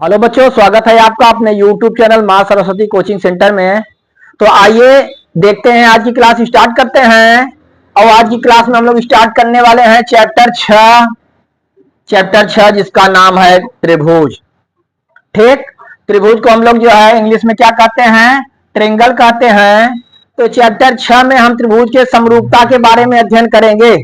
Hello बच्चों, स्वागत है आपका अपने YouTube चैनल मां सरस्वती कोचिंग सेंटर में। तो आइए देखते हैं, आज की क्लास स्टार्ट करते हैं। और आज की क्लास में हम लोग स्टार्ट करने वाले हैं चैप्टर 6 जिसका नाम है त्रिभुज। ठीक, त्रिभुज को हम लोग जो है इंग्लिश में क्या कहते हैं? ट्रेंगल कहते हैं। तो चैप्टर 6 में हम त्रिभुज के समरूपता के बारे में अध्ययन करेंगे।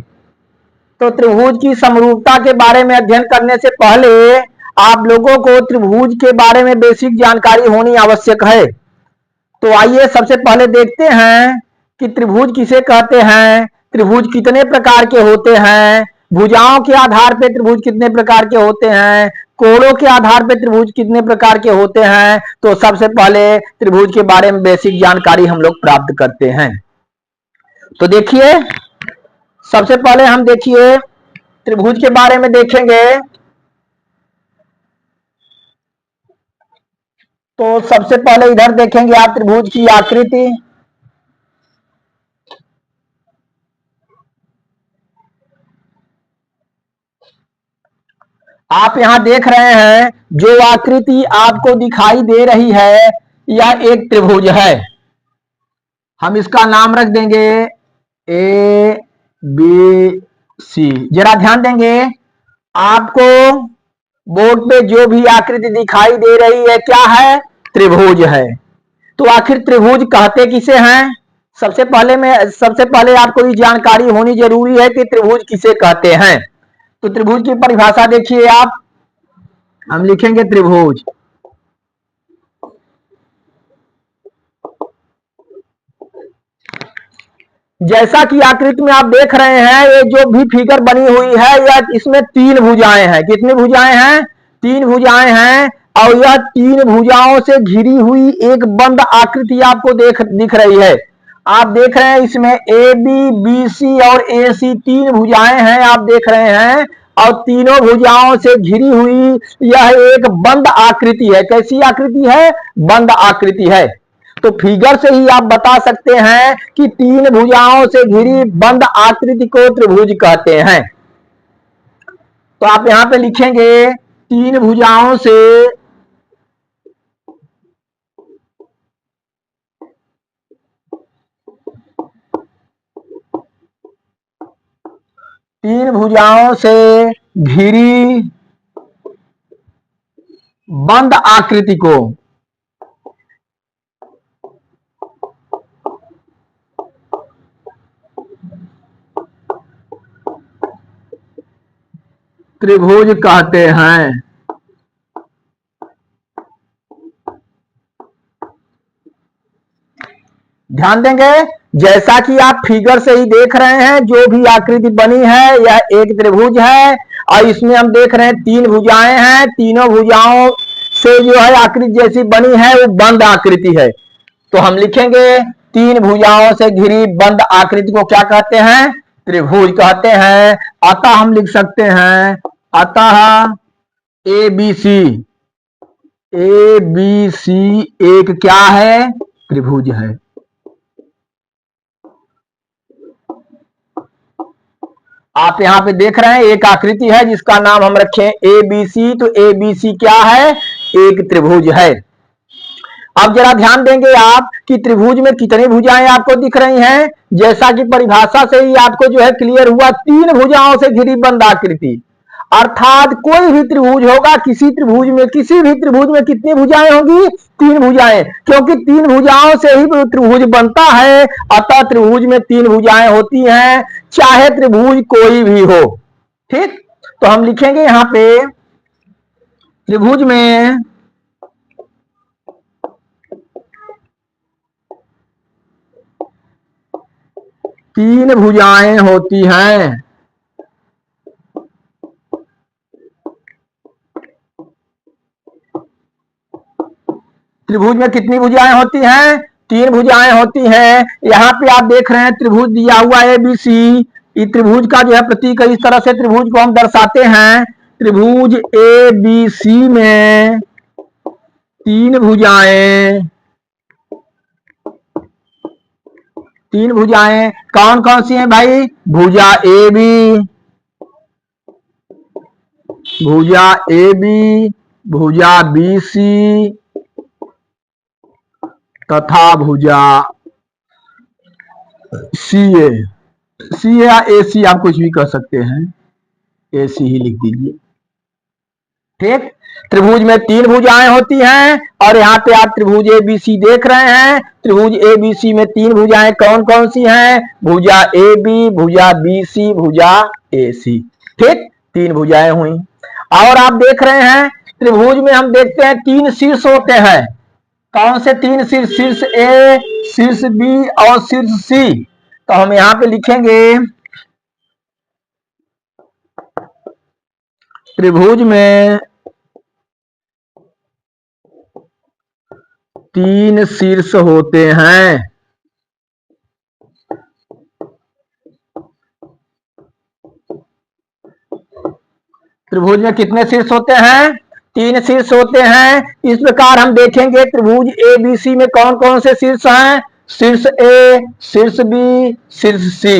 तो त्रिभुज की समरूपता के बारे में अध्ययन करने से पहले आप लोगों को त्रिभुज के बारे में बेसिक जानकारी होनी आवश्यक है। तो आइए सबसे पहले देखते हैं कि त्रिभुज किसे कहते हैं, त्रिभुज कितने प्रकार के होते हैं, भुजाओं के आधार पर त्रिभुज कितने प्रकार के होते हैं, कोणों के आधार पर त्रिभुज कितने प्रकार के होते हैं। तो सबसे पहले त्रिभुज के बारे में बेसिक जानकारी हम लोग प्राप्त करते हैं। तो देखिए, सबसे पहले हम देखिए त्रिभुज के बारे में देखेंगे। तो सबसे पहले इधर देखेंगे आप त्रिभुज की आकृति। आप यहां देख रहे हैं, जो आकृति आपको दिखाई दे रही है यह एक त्रिभुज है। हम इसका नाम रख देंगे ए बी सी। जरा ध्यान देंगे, आपको बोर्ड पे जो भी आकृति दिखाई दे रही है क्या है? त्रिभुज है। तो आखिर त्रिभुज कहते किसे हैं? सबसे पहले आपको ये जानकारी होनी जरूरी है कि त्रिभुज किसे कहते हैं। तो त्रिभुज की परिभाषा देखिए आप, हम लिखेंगे त्रिभुज। जैसा कि आकृति में आप देख रहे हैं, ये जो भी फिगर बनी हुई है यह इसमें 3 भुजाएं हैं। कितनी भुजाएं हैं? 3 भुजाएं हैं। और यह 3 भुजाओं से घिरी हुई एक बंद आकृति आपको दिख रही है। आप देख रहे हैं इसमें ए बी, बी सी और ए सी 3 भुजाएं हैं, आप देख रहे हैं। और तीनों भुजाओं से घिरी हुई यह एक बंद आकृति है। कैसी आकृति है? बंद आकृति है। तो फिगर से ही आप बता सकते हैं कि 3 भुजाओं से घिरी बंद आकृति को त्रिभुज कहते हैं। तो आप यहां पे लिखेंगे 3 भुजाओं से घिरी बंद आकृति को त्रिभुज कहते हैं। ध्यान देंगे, जैसा कि आप फिगर से ही देख रहे हैं, जो भी आकृति बनी है यह एक त्रिभुज है। और इसमें हम देख रहे हैं 3 भुजाएं हैं। तीनों भुजाओं से जो है आकृति जैसी बनी है वो बंद आकृति है। तो हम लिखेंगे 3 भुजाओं से घिरी बंद आकृति को क्या कहते हैं? त्रिभुज कहते हैं। अतः हम लिख सकते हैं, अतः ए बी सी एक क्या है? त्रिभुज है। आप यहां पे देख रहे हैं एक आकृति है जिसका नाम हम रखें ए बी सी। तो ए बी सी क्या है? एक त्रिभुज है। अब जरा ध्यान देंगे आप कि त्रिभुज में कितनी भुजाएं आपको दिख रही हैं। जैसा कि परिभाषा से ही आपको जो है क्लियर हुआ, 3 भुजाओं से घिरी बंद आकृति। अर्थात कोई भी त्रिभुज होगा, किसी भी त्रिभुज में कितनी भुजाएं होंगी? 3 भुजाएं। क्योंकि 3 भुजाओं से ही त्रिभुज बनता है, अतः त्रिभुज में 3 भुजाएं होती हैं, चाहे त्रिभुज कोई भी हो। ठीक, तो हम लिखेंगे यहां पे त्रिभुज में तीन भुजाएं होती हैं। त्रिभुज में कितनी भुजाएं होती हैं? 3 भुजाएं होती हैं। यहाँ पे आप देख रहे हैं त्रिभुज दिया हुआ है ABC। त्रिभुज का जो है प्रतीक है, इस तरह से त्रिभुज को हम दर्शाते हैं। त्रिभुज ABC में 3 भुजाएं कौन कौन सी हैं भाई? भुजा AB, भुजा BC तथा भुजा CA, CA या AC आप कुछ भी कर सकते हैं, AC ही लिख दीजिए। ठीक, त्रिभुज में 3 भुजाएं होती हैं और यहाँ पे आप त्रिभुज ABC देख रहे हैं। त्रिभुज ABC में 3 भुजाएं कौन कौन सी हैं? भुजा AB, भुजा BC, भुजा AC। ठीक, 3 भुजाएं हुई। और आप देख रहे हैं त्रिभुज में हम देखते हैं 3 शीर्ष होते हैं। कौन से 3 शीर्ष? शीर्ष A, शीर्ष B और शीर्ष C। तो हम यहाँ पे लिखेंगे त्रिभुज में 3 शीर्ष होते हैं। त्रिभुज में कितने शीर्ष होते हैं? 3 शीर्ष होते हैं। इस प्रकार हम देखेंगे त्रिभुज ABC में कौन कौन से शीर्ष हैं? शीर्ष A, शीर्ष B, शीर्ष C।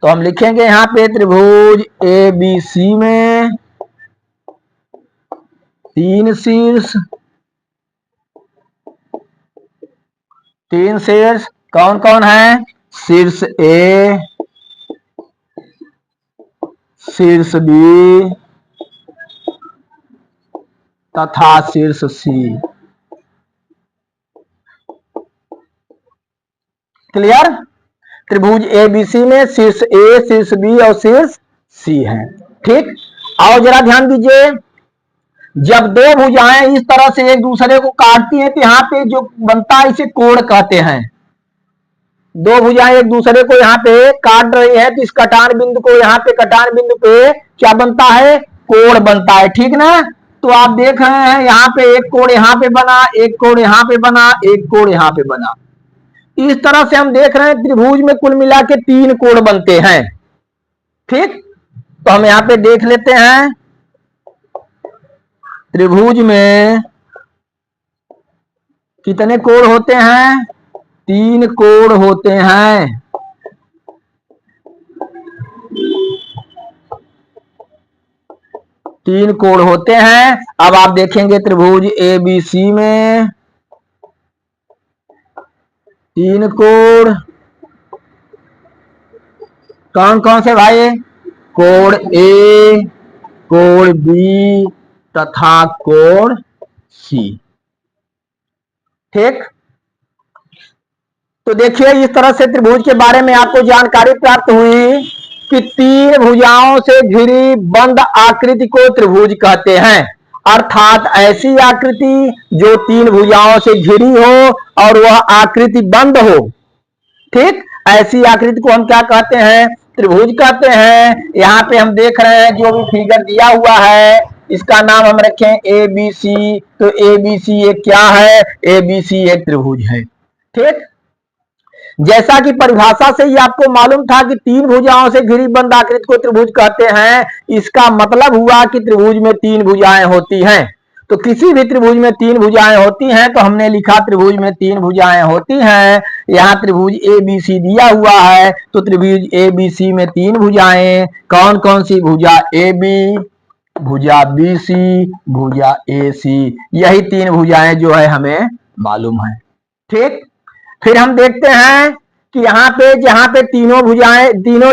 तो हम लिखेंगे यहाँ पे त्रिभुज ABC में 3 शीर्ष। 3 शीर्ष कौन कौन है? शीर्ष A, शीर्ष B तथा शीर्ष C। क्लियर? त्रिभुज ABC में शीर्ष A, शीर्ष B और शीर्ष C है। ठीक, आओ जरा ध्यान दीजिए, जब 2 भुजाएं इस तरह से एक दूसरे को काटती हैं तो यहाँ पे जो बनता है इसे कोण कहते हैं। 2 भुजाएं एक दूसरे को यहाँ पे काट रही है तो इस कटान बिंदु को यहाँ पे कटान बिंदु पे क्या बनता है? कोण बनता है। ठीक ना? तो आप देख रहे हैं यहाँ पे एक कोण यहाँ पे बना, एक कोण यहाँ पे बना, एक कोण यहाँ पे बना। इस तरह से हम देख रहे हैं त्रिभुज में कुल मिला के 3 कोण बनते हैं। ठीक, तो हम यहाँ पे देख लेते हैं त्रिभुज में कितने कोण होते हैं? 3 कोण होते हैं। तीन कोण होते हैं। अब आप देखेंगे त्रिभुज ABC में 3 कोण कौन कौन से भाई? कोण A, कोण B तथा कोण C। ठीक, तो देखिए इस तरह से त्रिभुज के बारे में आपको जानकारी प्राप्त हुई कि 3 भुजाओं से घिरी बंद आकृति को त्रिभुज कहते हैं। अर्थात ऐसी आकृति जो 3 भुजाओं से घिरी हो और वह आकृति बंद हो। ठीक, ऐसी आकृति को हम क्या कहते हैं? त्रिभुज कहते हैं। यहाँ पे हम देख रहे हैं जो भी फिगर दिया हुआ है इसका नाम हम रखें ABC। तो ABC एक क्या है? ABC एक त्रिभुज है। ठीक, जैसा कि परिभाषा से ही आपको मालूम था कि 3 भुजाओं से घिरी बंद आकृति को त्रिभुज कहते हैं। इसका मतलब हुआ कि त्रिभुज में 3 भुजाएं होती हैं। तो किसी भी त्रिभुज में 3 भुजाएं होती हैं तो हमने लिखा त्रिभुज में 3 भुजाएं होती हैं। यहाँ त्रिभुज ABC दिया हुआ है तो त्रिभुज ABC में 3 भुजाएं कौन कौन सी? भुजा AB, भुजा BC, भुजा AC। यही 3 भुजाएं जो है हमें मालूम है। ठीक, फिर हम देखते हैं कि यहाँ पे तीनों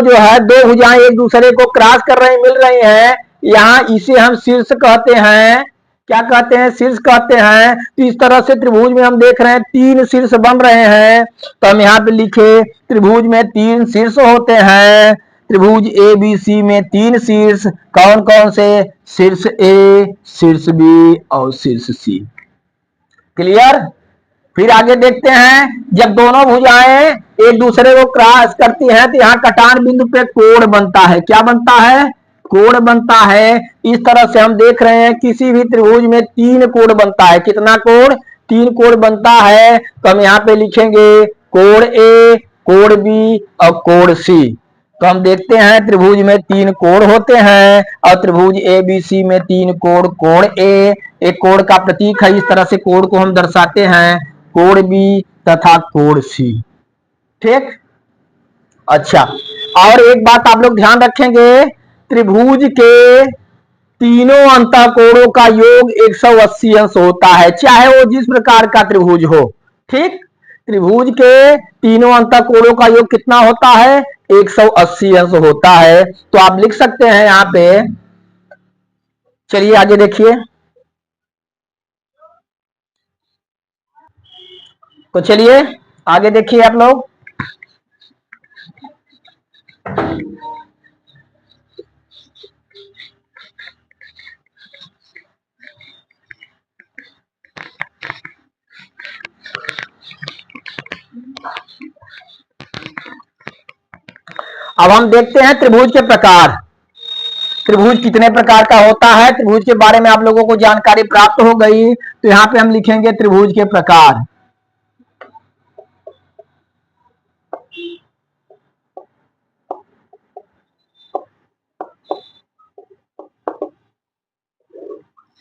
जो है 2 भुजाएं एक दूसरे को क्रॉस कर रही मिल रही हैं। यहाँ इसे हम शीर्ष कहते हैं। क्या कहते हैं? शीर्ष कहते हैं। तो इस तरह से त्रिभुज में हम देख रहे हैं 3 शीर्ष बन रहे हैं। तो हम यहाँ पे लिखे त्रिभुज में 3 शीर्ष होते हैं। त्रिभुज ABC में 3 शीर्ष कौन कौन से? शीर्ष A, शीर्ष B और शीर्ष C। क्लियर? फिर आगे देखते हैं जब दोनों भुजाएं एक दूसरे को क्रॉस करती हैं तो यहाँ कटान बिंदु पे कोण बनता है। क्या बनता है? कोण बनता है। इस तरह से हम देख रहे हैं किसी भी त्रिभुज में 3 कोण बनता है। कितना कोण? 3 कोण बनता है। तो हम यहाँ पे लिखेंगे कोण A, कोण B और कोण C। तो हम देखते हैं त्रिभुज में 3 कोण होते हैं और त्रिभुज ABC में 3 कोण। कोण A एक कोण का प्रतीक है। इस तरह से कोण को हम दर्शाते हैं, कोण B तथा कोण C। ठीक, अच्छा, और एक बात आप लोग ध्यान रखेंगे त्रिभुज के तीनों अंतःकोणों का योग 180 अंश होता है, चाहे वो जिस प्रकार का त्रिभुज हो। ठीक, त्रिभुज के तीनों अंतःकोणों का योग कितना होता है? 180 अंश होता है। तो आप लिख सकते हैं यहां पे। चलिए आगे देखिए। तो चलिए आगे देखिए आप लोग। अब हम देखते हैं त्रिभुज के प्रकार। त्रिभुज कितने प्रकार का होता है, त्रिभुज के बारे में आप लोगों को जानकारी प्राप्त हो गई। तो यहां पे हम लिखेंगे त्रिभुज के प्रकार।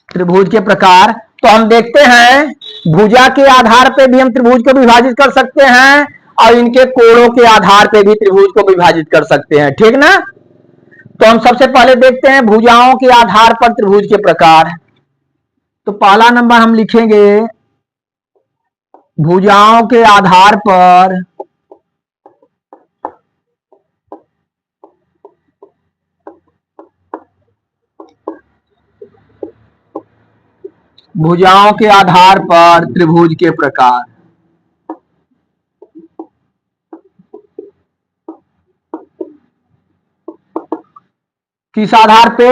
त्रिभुज के प्रकार तो हम देखते हैं भुजा के आधार पे भी हम त्रिभुज को विभाजित कर सकते हैं और इनके कोणों के आधार पे भी त्रिभुज को विभाजित कर सकते हैं। ठीक ना? तो हम सबसे पहले देखते हैं भुजाओं के आधार पर त्रिभुज के प्रकार। तो पहला नंबर हम लिखेंगे भुजाओं के आधार पर भुजाओं के आधार पर त्रिभुज के प्रकार। किस आधार पे?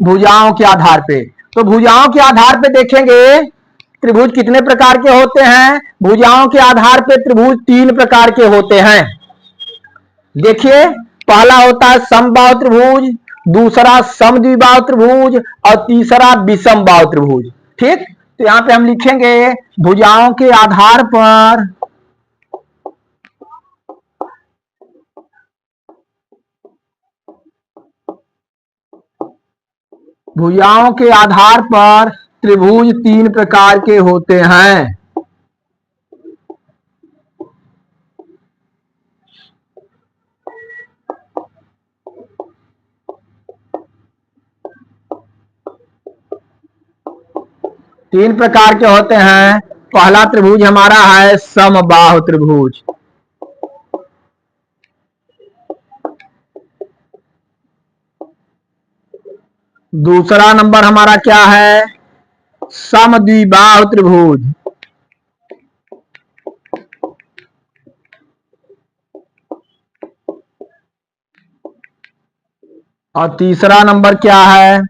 भुजाओं के आधार पे। तो भुजाओं के आधार पे देखेंगे त्रिभुज कितने प्रकार के होते हैं। भुजाओं के आधार पे त्रिभुज 3 प्रकार के होते हैं। देखिए, पहला होता है समबाहु त्रिभुज, दूसरा समद्विबाहु त्रिभुज और तीसरा विषमबाहु त्रिभुज। ठीक, तो यहां पे हम लिखेंगे भुजाओं के आधार पर भुजाओं के आधार पर त्रिभुज 3 प्रकार के होते हैं। तीन प्रकार के होते हैं। पहला त्रिभुज हमारा है समबाहु त्रिभुज। दूसरा नंबर हमारा क्या है? समद्विबाहु त्रिभुज। और तीसरा नंबर क्या है?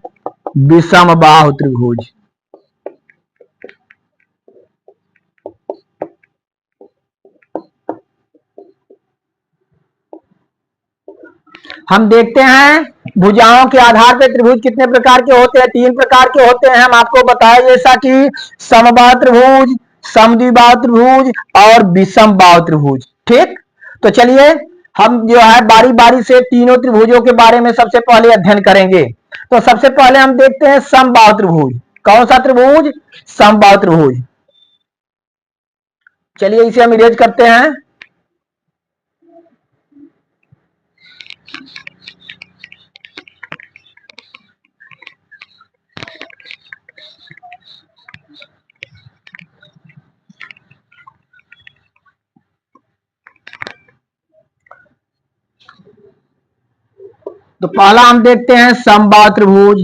विषमबाहु त्रिभुज। हम देखते हैं भुजाओं के आधार पर त्रिभुज कितने प्रकार के होते हैं। 3 प्रकार के होते हैं। हम आपको बताए जैसा कि समबाहु त्रिभुज, समद्विबाहु त्रिभुज और विषमबाहु त्रिभुज। ठीक, तो चलिए हम जो है बारी बारी से तीनों त्रिभुजों के बारे में सबसे पहले अध्ययन करेंगे। तो सबसे पहले हम देखते हैं समबाहु त्रिभुज। कौन सा त्रिभुज? समबाहु त्रिभुज। चलिए इसे हम इरेज करते हैं। तो पहला हम देखते हैं समबाहु त्रिभुज।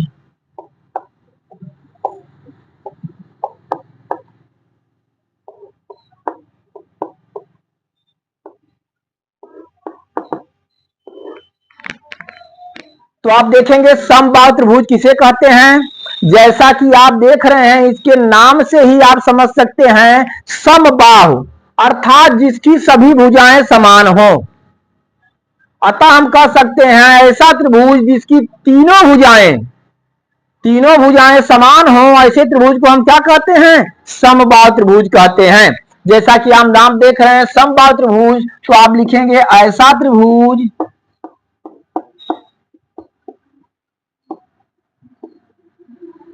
तो आप देखेंगे समबाहु त्रिभुज किसे कहते हैं। जैसा कि आप देख रहे हैं इसके नाम से ही आप समझ सकते हैं समबाहु अर्थात जिसकी सभी भुजाएं समान हो। अतः हम कह सकते हैं ऐसा त्रिभुज जिसकी तीनों भुजाएं समान हो, ऐसे त्रिभुज को हम क्या कहते हैं? समबाहु त्रिभुज कहते हैं। जैसा कि आप नाम देख रहे हैं समबाहु त्रिभुज, तो आप लिखेंगे ऐसा त्रिभुज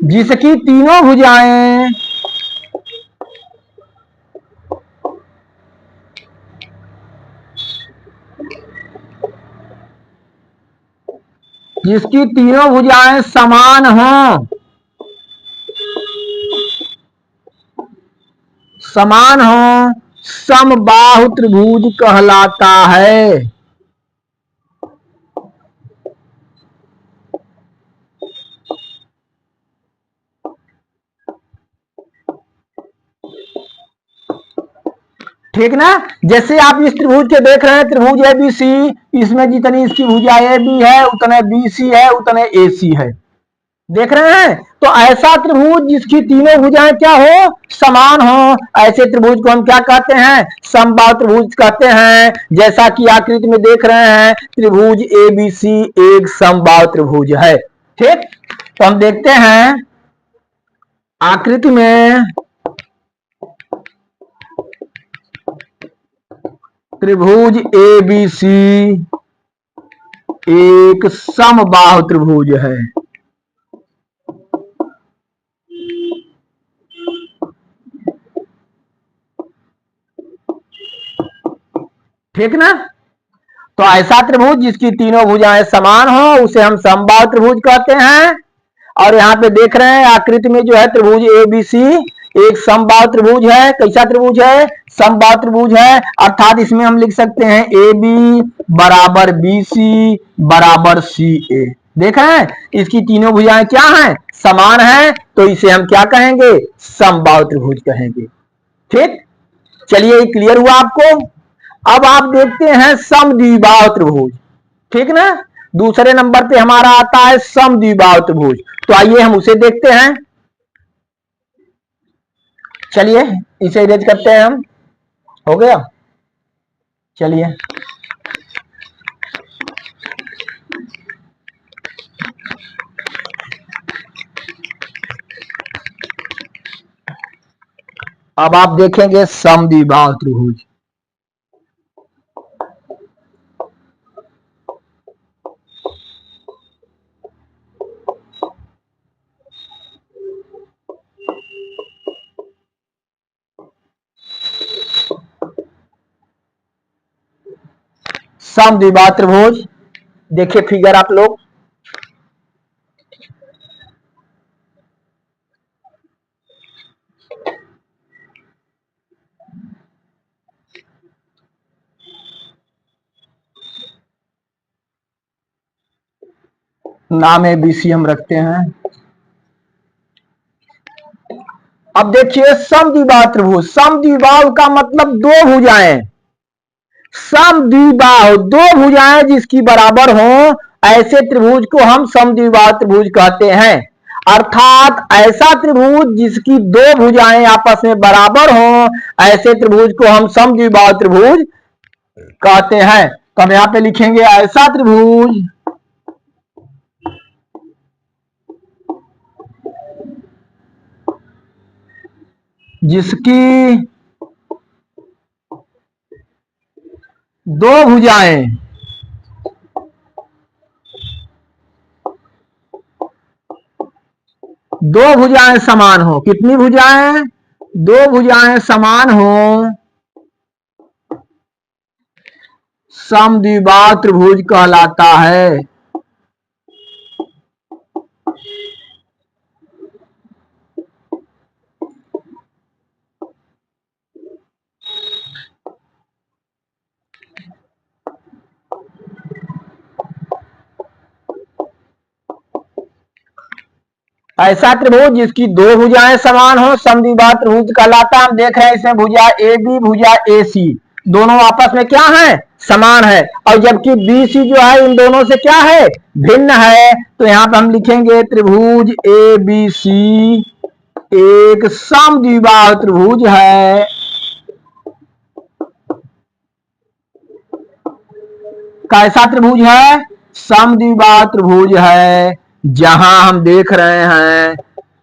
जिसकी तीनों भुजाएं जिसकी तीनों भुजाएं समान हों, समान हो, समबाहु त्रिभुज कहलाता है। ठीक ना। जैसे आप इस त्रिभुज के देख रहे हैं, त्रिभुज एबीसी, इसमें जितनी इसकी भुजा ए बी है उतने बी सी है उतने ए सी है, देख रहे हैं। तो ऐसा त्रिभुज जिसकी तीनों भुजाएं क्या हो, समान हो, ऐसे त्रिभुज को हम क्या कहते हैं, समबाहु त्रिभुज कहते हैं। जैसा कि आकृति में देख रहे हैं, त्रिभुज एबीसी एक समबाहु त्रिभुज है। ठीक, तो हम देखते हैं आकृति में त्रिभुज एबीसी एक समबाहु त्रिभुज है। ठीक ना। तो ऐसा त्रिभुज जिसकी तीनों भुजाएं समान हो उसे हम समबाहु त्रिभुज कहते हैं। और यहाँ पे देख रहे हैं आकृति में जो है त्रिभुज एबीसी एक समबाहु त्रिभुज है। कैसा त्रिभुज है, समबाहु त्रिभुज है। अर्थात इसमें हम लिख सकते हैं ए बी बराबर बी सी बराबर सी ए। देख रहे हैं इसकी तीनों भुजाएं क्या हैं, समान हैं, तो इसे हम क्या कहेंगे, समबाहु त्रिभुज कहेंगे। ठीक, चलिए क्लियर हुआ आपको। अब आप देखते हैं समद्विबाहु त्रिभुज। ठीक ना, दूसरे नंबर पे हमारा आता है समद्विबाहु त्रिभुज। तो आइए हम उसे देखते हैं। चलिए इसे इरेज करते हैं हम, हो गया। चलिए अब आप देखेंगे समद्विबाहु त्रिभुज। समद्विबाहु त्रिभुज देखिए फिगर आप लोग, नाम है बीसी हम रखते हैं। अब देखिए समद्विबाहु त्रिभुज, समद्विबाहु का मतलब दो भुजाएं, समद्विबाहु दो भुजाएं जिसकी बराबर हो, ऐसे त्रिभुज को हम समद्विबाहु त्रिभुज कहते हैं। अर्थात ऐसा त्रिभुज जिसकी दो भुजाएं आपस में बराबर हो, ऐसे त्रिभुज को हम समद्विबाहु त्रिभुज कहते हैं। तो हम यहां पे लिखेंगे ऐसा त्रिभुज जिसकी दो भुजाएं समान हो। कितनी भुजाएं, दो भुजाएं समान हो, समद्विबाहु त्रिभुज कहलाता है। ऐसा त्रिभुज जिसकी दो भुजाएं समान हो समद्विबाहु त्रिभुज कहलाता है। हम देख रहे हैं इसमें भुजा ए बी भुजा ए सी दोनों आपस में क्या है, समान है। और जबकि बी सी जो है इन दोनों से क्या है, भिन्न है। तो यहां पर हम लिखेंगे त्रिभुज ए बी सी एक समद्विबाहु त्रिभुज है। कैसा त्रिभुज है, समद्विबाहु त्रिभुज है, जहां हम देख रहे हैं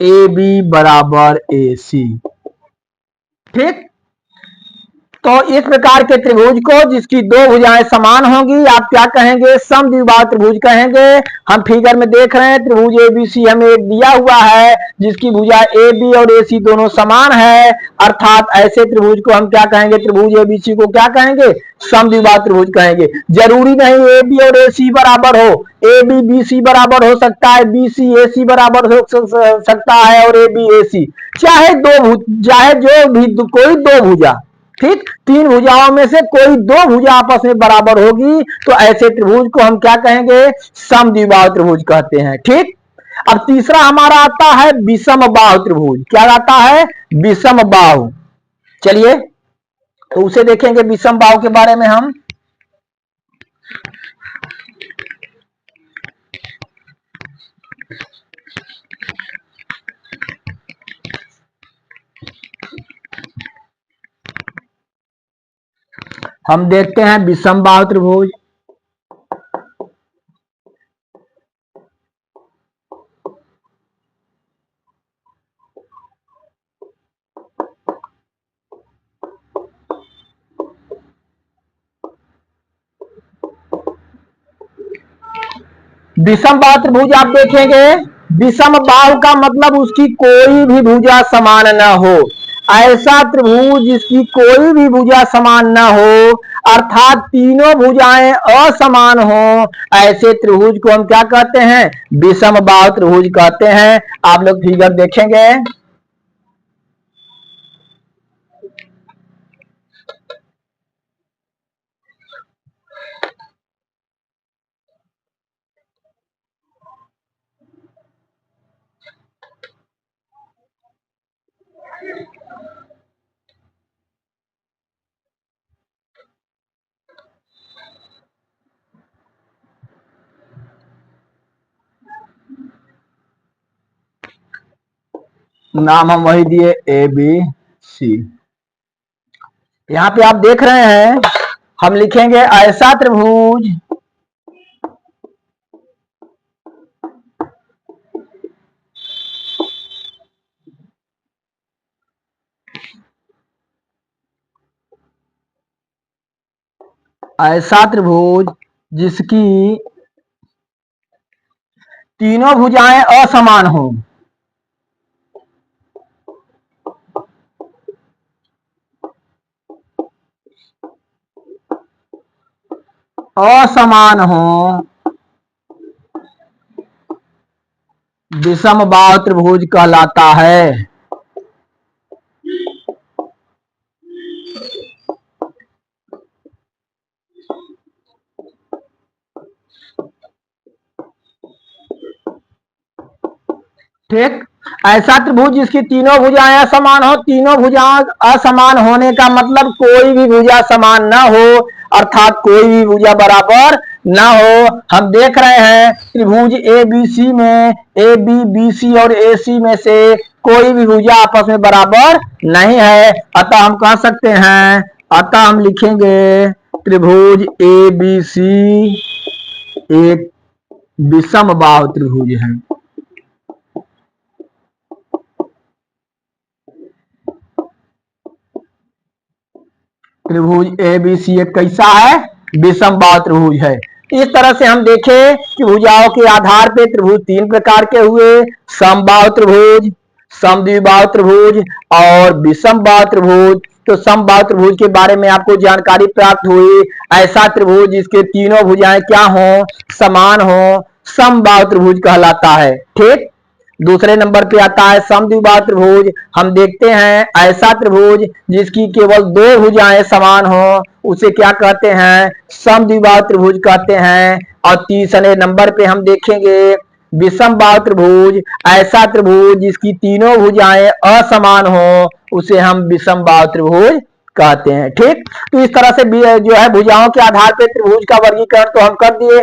ए बी बराबर ए सी। ठीक, तो इस प्रकार के त्रिभुज को जिसकी दो भुजाएं समान होंगी आप क्या कहेंगे, समद्विबाहु त्रिभुज कहेंगे। हम फिगर में देख रहे हैं त्रिभुज एबीसी हमें एक दिया हुआ है जिसकी भुजा ए बी और ए सी दोनों समान है, अर्थात ऐसे त्रिभुज को हम क्या कहेंगे, त्रिभुज एबीसी को क्या कहेंगे, समद्विबाहु त्रिभुज कहेंगे। जरूरी नहीं ए बी और ए सी बराबर हो, ए बी बी सी बराबर हो सकता है, बी सी ए सी बराबर हो सकता है और ए बी ए सी, चाहे जो भी कोई दो भुजा, ठीक, तीन भुजाओं में से कोई दो भुजा आपस में बराबर होगी तो ऐसे त्रिभुज को हम क्या कहेंगे, समद्विबाहु त्रिभुज कहते हैं। ठीक, अब तीसरा हमारा आता है विषम बाहु त्रिभुज। क्या आता है, विषम बाहु। चलिए तो उसे देखेंगे विषम बाहु के बारे में हम देखते हैं विषम बाहु त्रिभुज। विषम बाहु त्रिभुज आप देखेंगे, विषम बाहु का मतलब उसकी कोई भी भुजा समान न हो। ऐसा त्रिभुज जिसकी कोई भी भुजा समान न हो, अर्थात तीनों भुजाएं असमान हो, ऐसे त्रिभुज को हम क्या कहते हैं, विषम बाहु त्रिभुज कहते हैं। आप लोग फिगर देखेंगे, नाम हम वही दिए ए बी सी। यहां पे आप देख रहे हैं हम लिखेंगे ऐसा त्रिभुज जिसकी तीनों भुजाएं असमान हो। असमान हो, विषम बाहु त्रिभुज कहलाता है। ठीक, ऐसा त्रिभुज जिसकी तीनों भुजाएं असमान हो। तीनों भुजाएं असमान होने का मतलब कोई भी भुजा समान ना हो, अर्थात कोई भी भुजा बराबर ना हो। हम देख रहे हैं त्रिभुज ए बी सी में ए बी बी सी और ए सी में से कोई भी भुजा आपस में बराबर नहीं है, अतः हम कह सकते हैं, अतः हम लिखेंगे त्रिभुज ए बी सी एक विषम बाहु त्रिभुज है। त्रिभुज ए बी सी एक कैसा है, विषम बाहु त्रिभुज है। इस तरह से हम देखें कि भुजाओं के आधार पे त्रिभुज तीन प्रकार के हुए, समबाहु त्रिभुज, समद्विबाहु त्रिभुज और विषम बाहु त्रिभुज। तो समबाहु त्रिभुज के बारे में आपको जानकारी प्राप्त हुई। ऐसा त्रिभुज जिसके तीनों भुजाएं क्या हो, समान हो, समबाहु त्रिभुज कहलाता है। ठीक, दूसरे नंबर पे आता है समद्विबाहु त्रिभुज। हम देखते हैं ऐसा त्रिभुज जिसकी केवल दो भुजाएं समान हो, उसे क्या कहते हैं, समद्विबाहु त्रिभुज कहते हैं। और तीसरे नंबर पे हम देखेंगे विषम बाहु त्रिभुज। ऐसा त्रिभुज जिसकी तीनों भुजाएं असमान हो, उसे हम विषम बाहु त्रिभुज कहते हैं। ठीक, तो इस तरह से जो है भुजाओं के आधार पे त्रिभुज का वर्गीकरण तो हम कर दिए।